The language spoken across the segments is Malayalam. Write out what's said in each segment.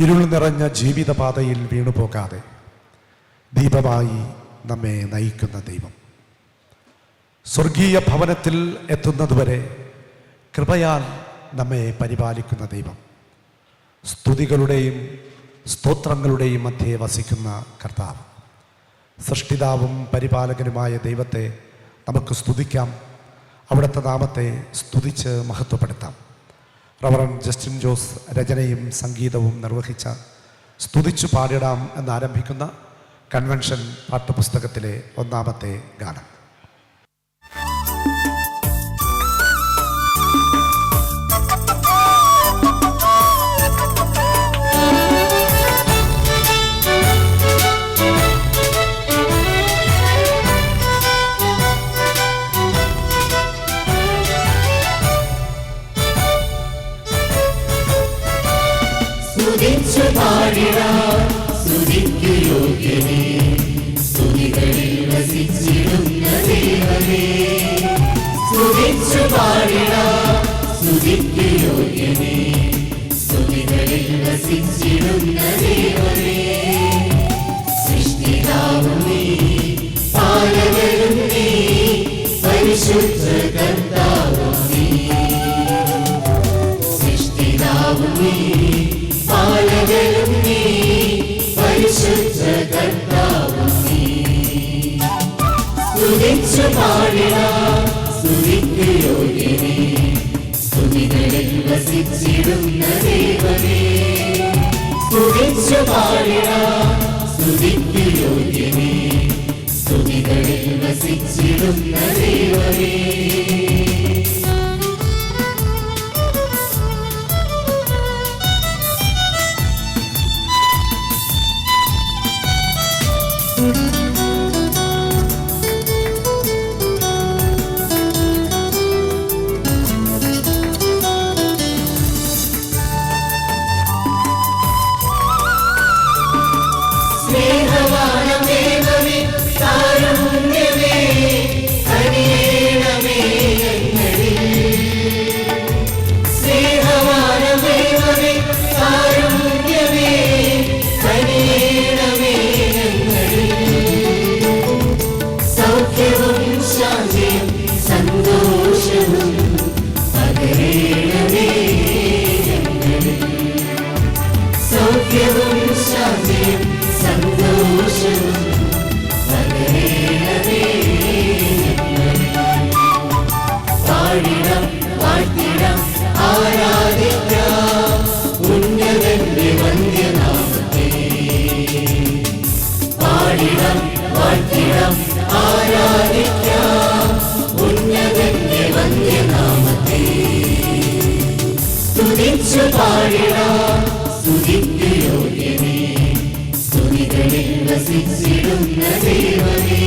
ഇരുൾ നിറഞ്ഞ ജീവിതപാതയിൽ വീണുപോകാതെ ദീപമായി നമ്മെ നയിക്കുന്ന ദൈവം, സ്വർഗീയ ഭവനത്തിൽ എത്തുന്നതുവരെ കൃപയാൽ നമ്മെ പരിപാലിക്കുന്ന ദൈവം, സ്തുതികളുടെയും സ്തോത്രങ്ങളുടെയും മധ്യേ വസിക്കുന്ന കർത്താവ്, സൃഷ്ടിതാവും പരിപാലകനുമായ ദൈവത്തെ നമുക്ക് സ്തുതിക്കാം. അവിടുത്തെ നാമത്തെ സ്തുതിച്ച് മഹത്വപ്പെടുത്താം. റവറൻഡ് ജസ്റ്റിൻ ജോസ് രചനയും സംഗീതവും നിർവഹിച്ച സ്തുതിച്ചു പാടിടാം എന്നാരംഭിക്കുന്ന കൺവെൻഷൻ പാഠപുസ്തകത്തിലെ ഒന്നാമത്തെ ഗാനം. സ്തുതിച്ചു പാടിടാം സ്തുതിക്കു യോഗ്യനേ, സ്തുതികളിൽ വസിച്ചിടുന്ന ദൈവമേ. സ്തുതിച്ചു പാടിടാം സ്തുതിക്കു യോഗ്യനേ, സ്തുതികളിൽ വസിച്ചിടുന്ന ദൈവമേ. സൃഷ്ടിതാവും നീ, പാലകരും നീ, പരിശുദ്ധ കർത്താവും നീ. സൃഷ്ടിതാവും നീ, പാലകരും നീ, പരിശുദ്ധ കർത്താവും നീ. സ്തുതിച്ചു പാടിടാം സ്തുതിക്കു യോഗ്യനേ, സ്തുതികളിൽ വസിച്ചിടുന്ന ദൈവമേ. സ്തുതിച്ചു പാടിടാം സ്തുതിക്കു യോഗ്യനേ, സ്തുതികളിൽ വസിച്ചിടുന്ന ദൈവമേ. സ്തുതിച്ചു പാടിടാം സ്തുതിക്കു യോഗ്യനേ, സ്തുതികളിൽ വസിച്ചിടുന്ന ദൈവമേ.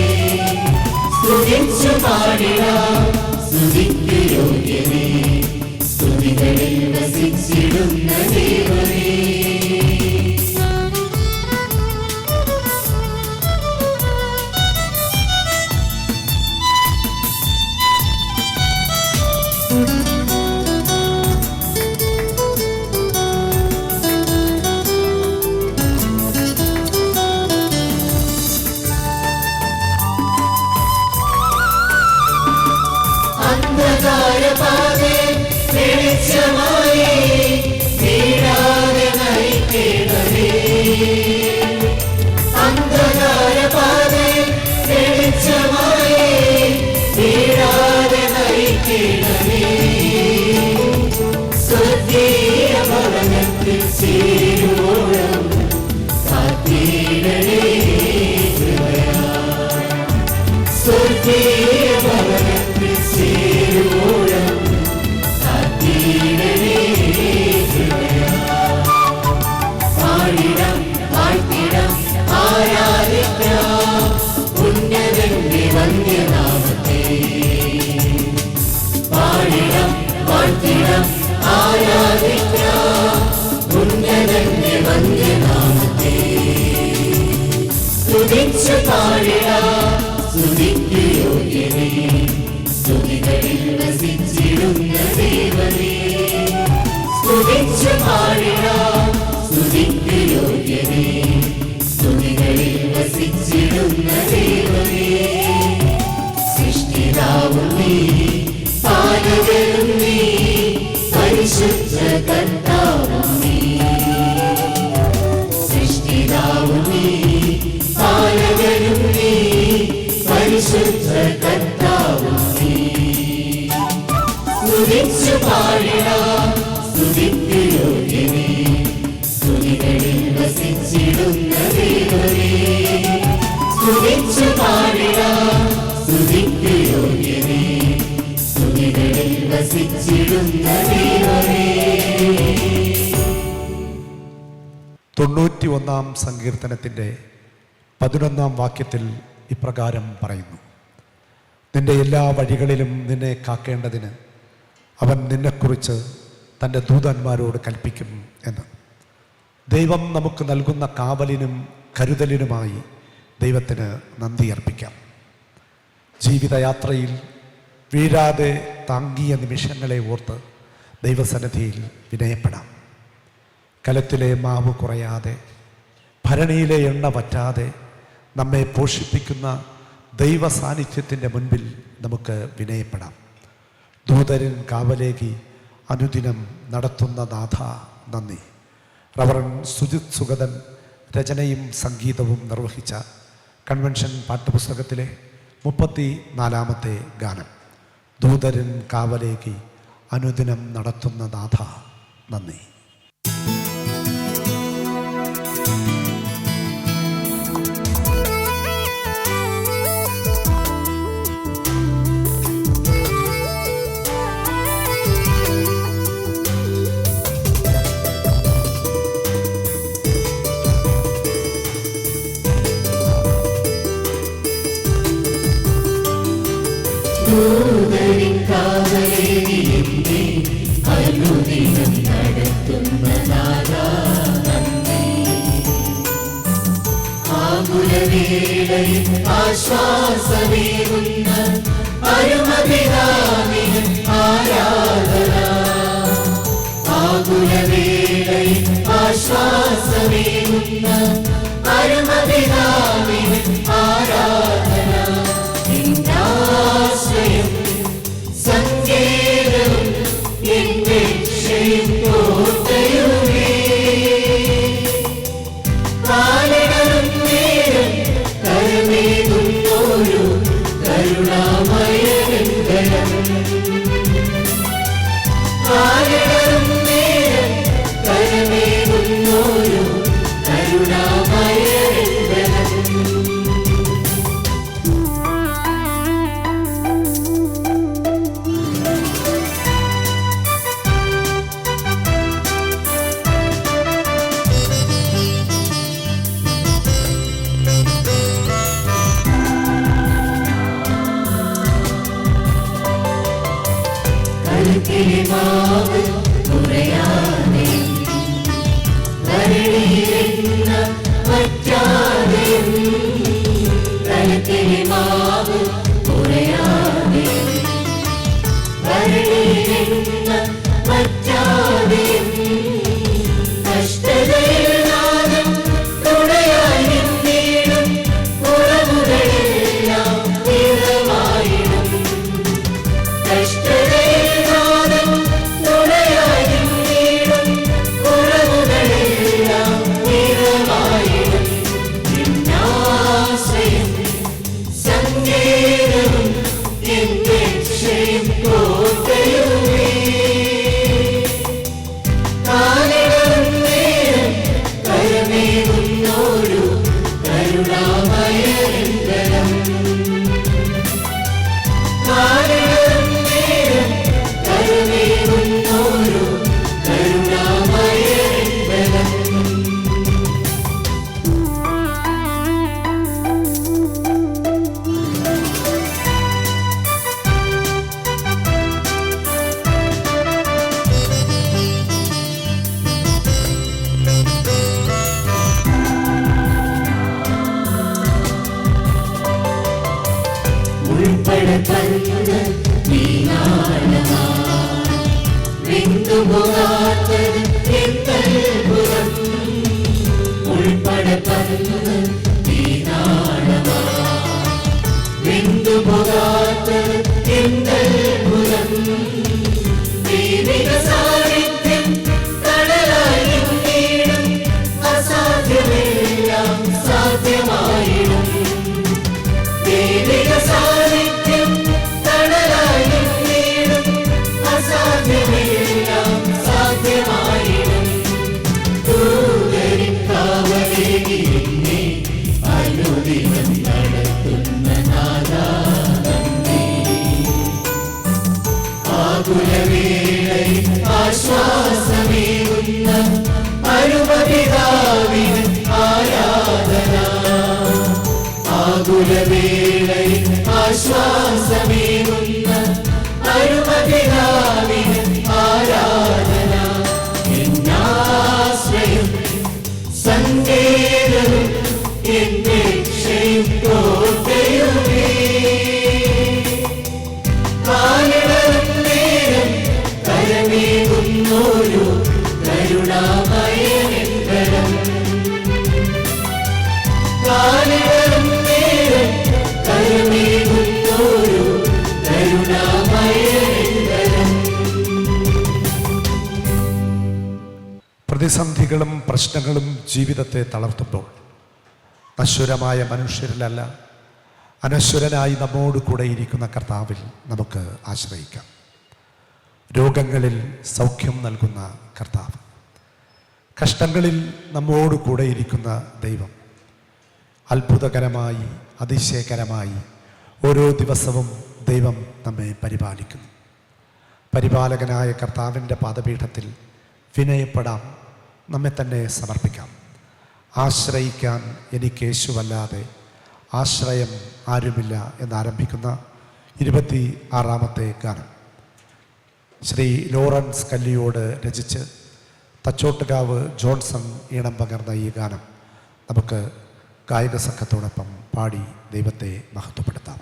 സ്തുതിച്ചു പാടിടാം സ്തുതിക്കു യോഗ്യനേ, സ്തുതികളിൽ വസിച്ചിടുന്ന ദൈവമേ. അന്ധകാരപാതേ വെളിച്ചമായി വീഴാതെ നയിക്കണമേ. അന്ധകാരപാതേ വെളിച്ചമായി വീഴാതെ നയിക്കണമേ. സ്വർഗീയ ഭവനത്തിൽ ചേരുവോളം കാത്തിടണേ കൃപയാ. സ്വർഗീയ ഭവനത്തിൽ ചേരുവോളം കാത്തിടണേ കൃപയാ. പാടിടാം വാഴ്ത്തിടാം ആരാധിക്കാം ഉന്നതന്റെ വന്യനാമത്തെ. പാടിടാം വാഴ്ത്തിടാം ആരാധിക്കാം ഉന്നതന്റെ വന്യനാമത്തെ. സ്തുതിച്ചു പാടിടാം സ്തുതിക്കു യോഗ്യനേ, സ്തുതികളിൽ വസിച്ചിടുന്ന ദൈവമേ. സ്തുതിച്ചു പാടിടാം സ്തുതിക്കു വസിച്ചിടുന്ന ദൈവമേ. 91-ാം സങ്കീർത്തനത്തിൻ്റെ 11-ാം വാക്യത്തിൽ ഇപ്രകാരം പറയുന്നു: നിന്റെ എല്ലാ വഴികളിലും നിന്നെ കാക്കേണ്ടതിന് അവൻ നിന്നെക്കുറിച്ച് തൻ്റെ ദൂതന്മാരോട് കൽപ്പിക്കും എന്ന്. ദൈവം നമുക്ക് നൽകുന്ന കാവലിനും കരുതലിനുമായി ദൈവത്തിന് നന്ദി അർപ്പിക്കാം. ജീവിതയാത്രയിൽ വീഴാതെ താങ്ങിയ നിമിഷങ്ങളെ ഓർത്ത് ദൈവസന്നിധിയിൽ വിനയപ്പെടാം. കലത്തിലെ മാവ് കുറയാതെ, ഭരണിയിലെ എണ്ണ വറ്റാതെ നമ്മെ പോഷിപ്പിക്കുന്ന ദൈവ സാന്നിധ്യത്തിൻ്റെ മുൻപിൽ നമുക്ക് വിനയപ്പെടാം. ദൂതരിൻ കാവലേകി അനുദിനം നടത്തുന്ന നാഥ നന്ദി. റവറൻ സുജിത് സുഗതൻ രചനയും സംഗീതവും നിർവഹിച്ച കൺവെൻഷൻ പാഠ്യപുസ്തകത്തിലെ 34-ാമത്തെ ഗാനം, ദൂതരിൻ കാവലേകി അനുദിനം നടത്തുന്ന നാഥ നന്ദി. ദൂതരിൻ കാവലേകി എന്നെ അനുദിനം നടത്തുന്ന നാഥാ നന്ദി. ആകുലവേളയിൽ ആശ്വാസമേകുന്ന പരമപിതാവിന് ആരാധന. ആകുലവേളയിൽ ആശ്വാസമേകുന്ന പരമപിതാവിന് ആരാധന. നിന്നാശ്രയം സങ്കേതവും എന്റെ രക്ഷയും കോട്ടയുമേ. കാലങ്ങളും നേരം കരമേകുന്നോരു കരുണാമയനെങ്കരം. കാലങ്ങളും നേരം കരമേകുന്നോരു കരുണാമയനെങ്കരം. കരുത്തിലെ മാവ് കുറയാതെ, ഭരണിയിലെണ്ണ വറ്റാതെ. കരുത്തിലെ മാവ് കുറയാതെ, ഭരണിയിലെണ്ണ വറ്റാതെ. കഷ്ടതയിൽ നാദം തുണയായി നിന്നിടും, കുറവുകളെല്ലാം നിറമായിടും. കഷ്ടതയിൽ നാദം തുണയായി നിന്നിടും, കുറവുകളെല്ലാം നിറമായിടും. നിന്നാശ്രയം സങ്കേതവും എന്റെ രക്ഷയും കോട്ടയുമേ. കാലങ്ങളും നേരം കരമേകുന്നോരു കരുണാമയനെങ്കരം. കാലങ്ങളും നേരം കരമേകുന്നോരു കരുണാമയനെങ്കരം. ഉൾപ്പെടുത്തത് നീനാളമാ, വിണ്ടുപോകാത്തത് എന്തത്ഭുതം. ഉൾപ്പെടുത്തത് നീനാളമാ, വിണ്ടുപോകാത്തത് എന്തത്ഭുതം. ദൈവിക സാന്നിധ്യം കടലായി നീടും, അസാധ്യമെല്ലാം സാധ്യമായിടും. ദൈവിക സാന്നിധ്യം കടലായി നീടും, അസാധ്യമെല്ലാം സാധ്യമായിടും. ദൂതരിൻ കാവലേകി എന്നെ അനുദിനം നടത്തുന്ന നാഥാ നന്ദി. ആകുലവേളയിൽ ആശ്വാസമേകുന്ന പരമപിതാവിന് ആരാധന. ആകുലവേളയിൽ ആശ്വാസമേകുന്ന പരമപിതാവിന് ആരാധന. എന്നാശ്രയം സങ്കേതവും എന്റെ രക്ഷയും കോട്ടയുമേ. കാലിടറും നേരം കരമേകുന്നോരു കരുണാമയനെന്തരം. കാലിടറും നേരം കരമേകുന്നോരു കരുണാമയനെന്തരം. പ്രതിസന്ധികളും പ്രശ്നങ്ങളും ജീവിതത്തെ തളർത്തുമ്പോൾ നശ്വരമായ മനുഷ്യരിലല്ല, അനശ്വരനായി നമ്മോട് കൂടെ ഇരിക്കുന്ന കർത്താവിൽ നമുക്ക് ആശ്രയിക്കാം. രോഗങ്ങളിൽ സൗഖ്യം നൽകുന്ന കർത്താവ്, കഷ്ടങ്ങളിൽ നമ്മോട് കൂടെ ഇരിക്കുന്ന ദൈവം, അത്ഭുതകരമായി അതിശയകരമായി ഓരോ ദിവസവും ദൈവം നമ്മെ പരിപാലിക്കുന്നു. പരിപാലകനായ കർത്താവിൻ്റെ പാദപീഠത്തിൽ വിനയപ്പെടാം, നമ്മെ തന്നെ സമർപ്പിക്കാം. ആശ്രയിക്കാൻ എനിക്ക് യേശുവല്ലാതെ ആശ്രയം ആരുമില്ല എന്നാരംഭിക്കുന്ന 26-ാമത്തെ ഗാനം ശ്രീ ലോറൻസ് കല്ലിയോട് രചിച്ച് തച്ചോട്ടുകാവ് ജോൺസൺ ഈണം പകർന്ന ഈ ഗാനം നമുക്ക് ഗായക സംഘത്തോടൊപ്പം പാടി ദൈവത്തെ മഹത്വപ്പെടുത്താം.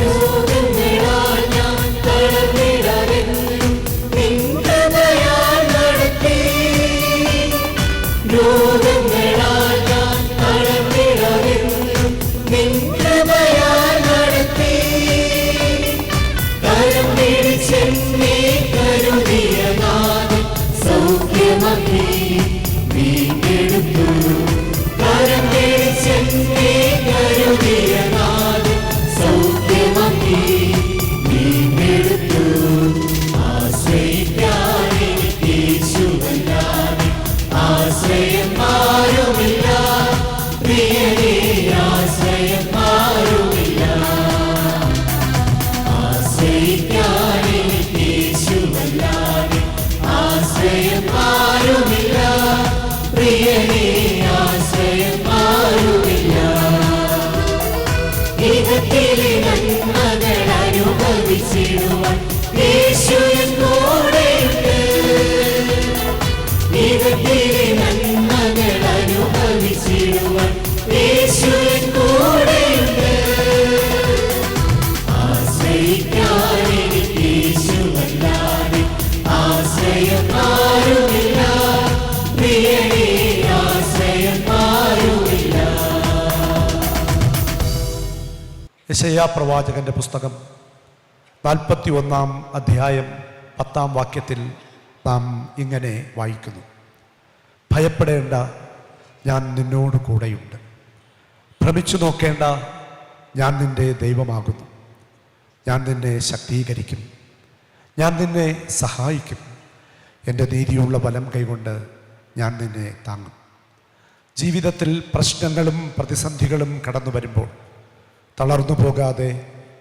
ോഗങ്ങളാൽ ഞാൻ തളർന്നിടവെന്നും നിന്റെ ആശ്രയം ആരുമില്ല, പ്രിയനേ ആശ്രയം ആരുമില്ല. യെശയ്യാ പ്രവാചകന്റെ പുസ്തകം 41-ാം അധ്യായം 10-ാം വാക്യത്തിൽ നാം ഇങ്ങനെ വായിക്കുന്നു: ഭയപ്പെടേണ്ട, ഞാൻ നിന്നോട് കൂടെയുണ്ട്. ഭ്രമിച്ചു നോക്കേണ്ട, ഞാൻ നിന്റെ ദൈവമാകുന്നു. ഞാൻ നിന്നെ ശക്തീകരിക്കും, ഞാൻ നിന്നെ സഹായിക്കും. എൻ്റെ നീതിയുള്ള വലം കൈകൊണ്ട് ഞാൻ നിന്നെ താങ്ങും. ജീവിതത്തിൽ പ്രശ്നങ്ങളും പ്രതിസന്ധികളും കടന്നു വരുമ്പോൾ തളർന്നു പോകാതെ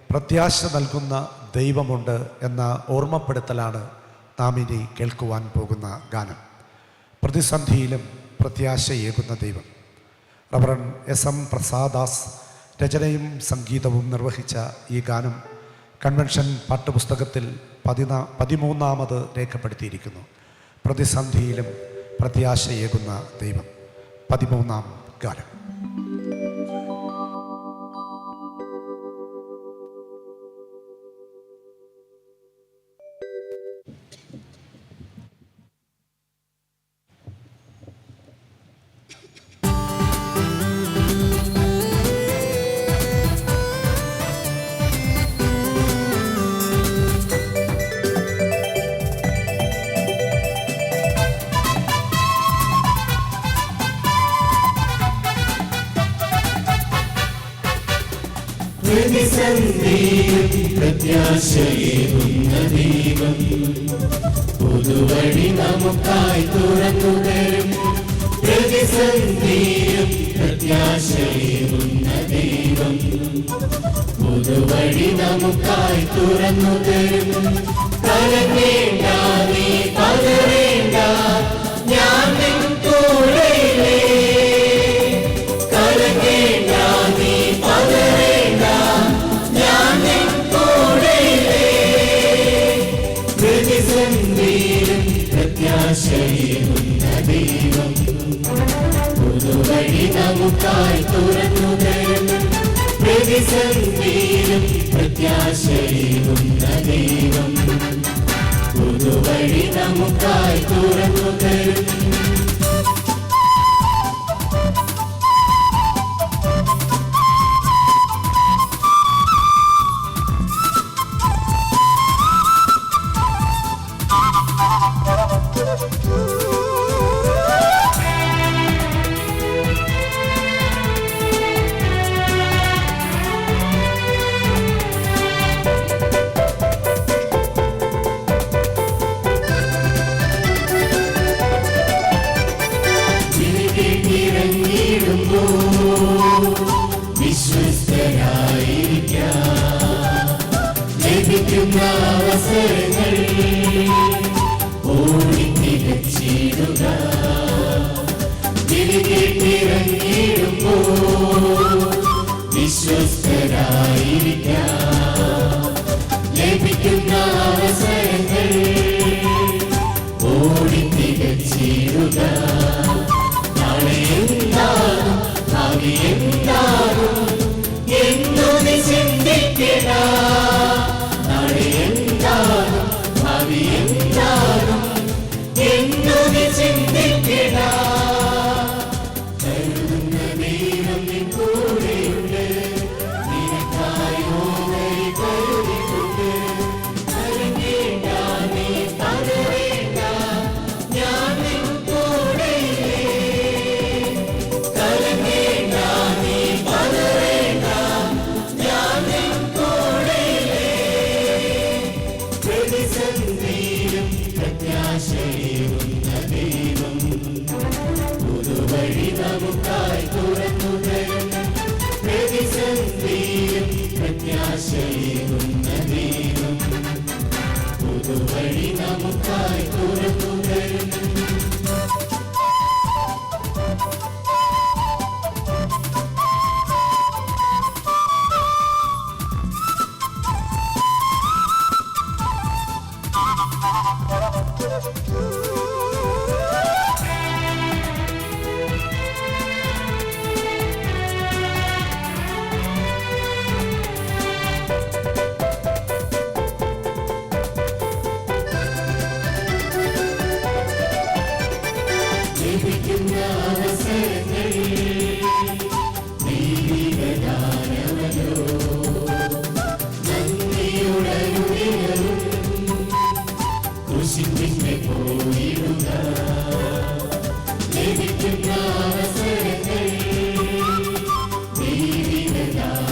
പ്രത്യാശ നൽകുന്ന ദൈവമുണ്ട് എന്ന ഓർമ്മപ്പെടുത്തലാണ് നാം ഇനി കേൾക്കുവാൻ പോകുന്ന ഗാനം. പ്രതിസന്ധിയിലും പ്രത്യാശയേകുന്ന ദൈവം. റവറൻ എസ്.എം. പ്രസാദാസ് രചനയും സംഗീതവും നിർവഹിച്ച ഈ ഗാനം കൺവെൻഷൻ പാഠ്യപുസ്തകത്തിൽ 13ാമത് രേഖപ്പെടുത്തിയിരിക്കുന്നു. പ്രതിസന്ധിയിലും പ്രത്യാശയേകുന്ന ദൈവം. 13ാം ഗാനം. പ്രതിസന്ധിയിൽ പ്രത്യാശയേകുന്ന ദൈവം പുതുവഴി നമുക്കായി തുറന്നു തരും. പ്രതിസന്ധിയിൽ പ്രത്യാശയേകുന്ന ദൈവം പുതുവഴി നമുക്കായി തുറന്നു തരും. കലങ്ങേണ്ട, നീ പതറേണ്ട, ഞാൻ നിൻ കൂടെയില്ലേ. കലങ്ങേണ്ട, നീ പതറേണ്ട, ഞാൻ നിൻ കൂടെയില്ലേ. പ്രതിസന്ധിയിലും പ്രത്യാശയേകുന്ന ദൈവം പുതുവഴി നമുക്കായി തുറന്നു തരും. പ്രതിസന്ധിയിലും പ്രത്യാശയേകുന്ന ദൈവം പുതുവഴി നമുക്കായി തുറന്നു തരും. ലഭിക്കുന്ന അവസരങ്ങൾ ഓടിത്തിരച്ചിടുക. തിരികെട്ടിറങ്ങിയിടുമ്പോൾ വിശ്വസ്തരായിരിക്കാം. ലഭിക്കുന്ന അവസരങ്ങൾ ഓടിത്തിരച്ചിടുക. നാളെ എന്താകും, ഭാവി എന്താകും എന്നു നീ ചിന്തിക്കണ. നാളെ എന്താകും, ഭാവി എന്താകും എന്നു നീ ചിന്തിക്കണ. കരുതുന്ന ദൈവം നിൻ കൂടെയുണ്ട്. നിനക്കായി ഓഹരി കരുതിക്കൊണ്ട്. കലങ്ങേണ്ട, നീ പതറേണ്ട, ഞാൻ നിൻ കൂടെയില്ലേ. കലങ്ങേണ്ട, നീ പതറേണ്ട, ഞാൻ നിൻ കൂടെയില്ലേ. പ്രതിസന്ധിയിലും പ്രത്യാശയേകുന്ന ദൈവം പുതുവഴി നമുക്കായി തുറന്നു തരും. പ്രതിസന്ധിയിലും പ്രത്യാശയേകുന്ന ദൈവം പുതുവഴി നമുക്കായി തുറന്നു തരും. അവസരങ്ങൾ ദൈവികദാനമല്ലോ. നന്ദിയുടനുദിനവും ക്രൂശിന്മേൽ പോയിടുക. ലഭിക്കുന്ന അവസരങ്ങൾ ദൈവികദാനമല്ലോ.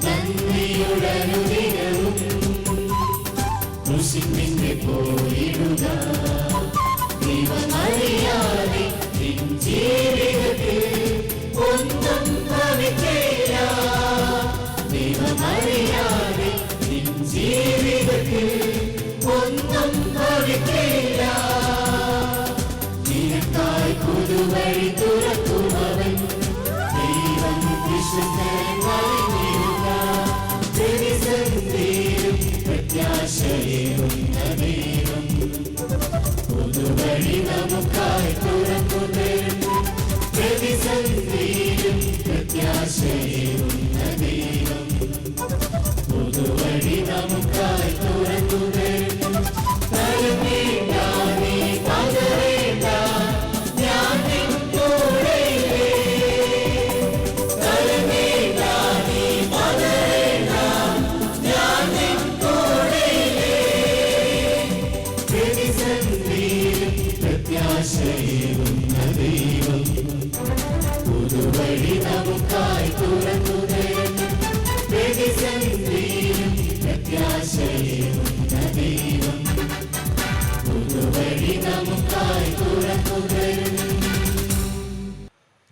നന്ദിയുടനുദിനവും ക്രൂശിന്മേൽ പോയിടുക. ദൈവമറിയാതെ നിൻ ജീവിതത്തിൽ ഒന്നും ഭവിക്കില്ല. ദൈവമറിയാതെ നിൻ ജീവിതത്തിൽ ഒന്നും ഭവിക്കില്ല. നിനക്കായി പുതുവഴി തുറക്കുമവൻ. ദൈവം വിശുദ്ധൻ മറിഞ്ഞിടുക. പ്രതിസന്ധിയിലും പ്രത്യാശയേകുന്ന ദൈവം പുതുവഴി നമുക്കായി തുറന്നു തരുന്നു. പ്രതിസന്ധിയിലും പ്രത്യാശയേകുന്ന ദൈവം പുതുവഴി നമുക്കായി തുറന്നു തരുന്നു. തലമേണ്ട നീ പതറേണ്ട, ഞാൻ നിൻ കൂടെയില്ലേ. തലമേണ്ട നീ പതറേണ്ട, ഞാൻ നിൻ കൂടെയില്ലേ. പ്രതിസന്ധിയിലും പ്രത്യാശയേകുന്ന ദൈവം പുതുവഴി നമുക്കായി തുറന്നു തരുന്നു. പ്രതിസന്ധിയിലും പ്രത്യാശയേകുന്ന ദൈവം പുതുവഴി നമുക്കായി തുറന്നു തരുന്നു.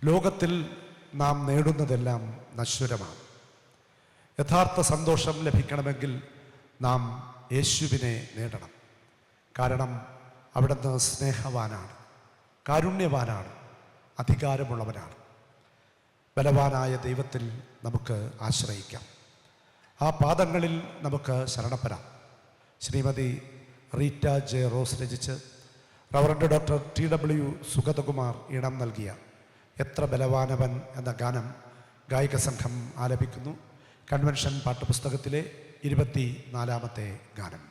ലോകത്തിൽ നാം നേടുന്നതെല്ലാം നശ്വരമാണ്. യഥാർത്ഥ സന്തോഷം ലഭിക്കണമെങ്കിൽ നാം യേശുവിനെ നേടണം. കാരണം അവിടുന്ന് സ്നേഹവാനാണ്, കാരുണ്യവാനാണ്, അധികാരമുള്ളവനാണ്. ബലവാനായ ദൈവത്തിൽ നമുക്ക് ആശ്രയിക്കാം. ആ പാദങ്ങളിൽ നമുക്ക് ശരണപ്പെടാം. ശ്രീമതി റീറ്റ ജെ റോസ് രചിച്ച് റവറൻഡ് ഡോക്ടർ TW സുഗതകുമാർ ഈണം നൽകിയ എത്ര ബലവാനവൻ എന്ന ഗാനം ഗായിക സംഘം ആലപിക്കുന്നു. കൺവെൻഷൻ പാഠപുസ്തകത്തിലെ 24ാമത്തെ ഗാനം.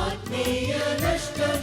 ആത്മീയ നഷ്ടം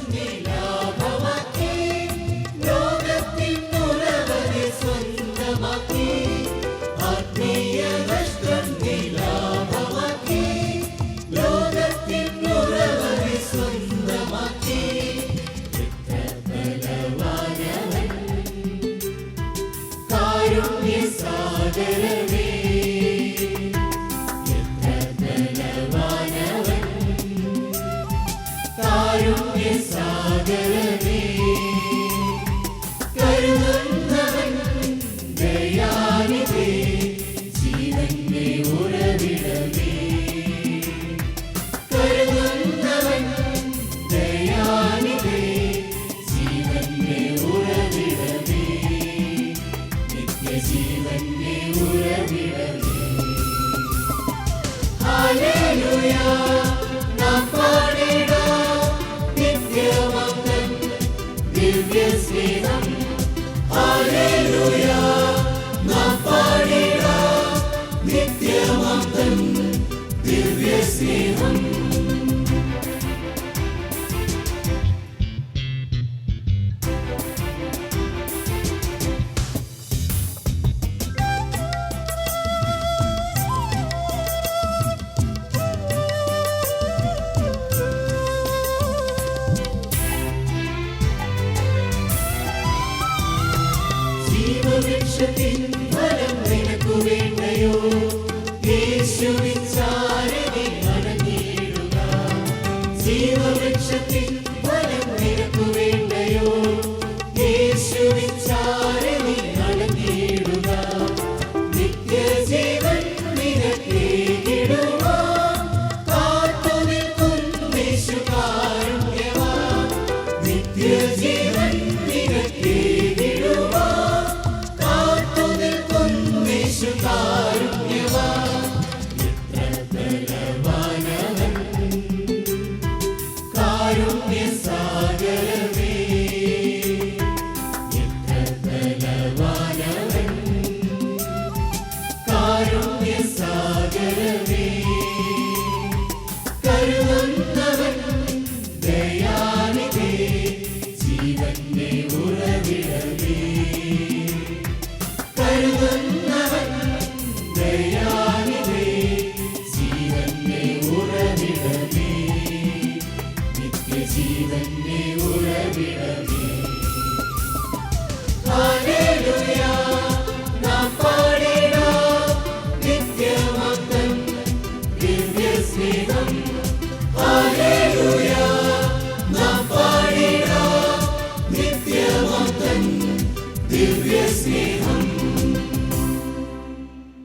ജീവിതത്തിൽ ഫലം നിനക്കു വേണ്ടയോ? യേശുവിൻ ചാരനിൽ നടന്നിടുക. നിത്യജീവൻ നിനക്കേകിടുവാൻ കാത്തുനിൽക്കും യേശുകാരുണ്യവാൻ. നിത്യജീവൻ നിനക്കേകിടുവാൻ കാത്തുനിൽക്കും യേശുകാരുണ്യവാൻ. കാരുണ്യസാഗര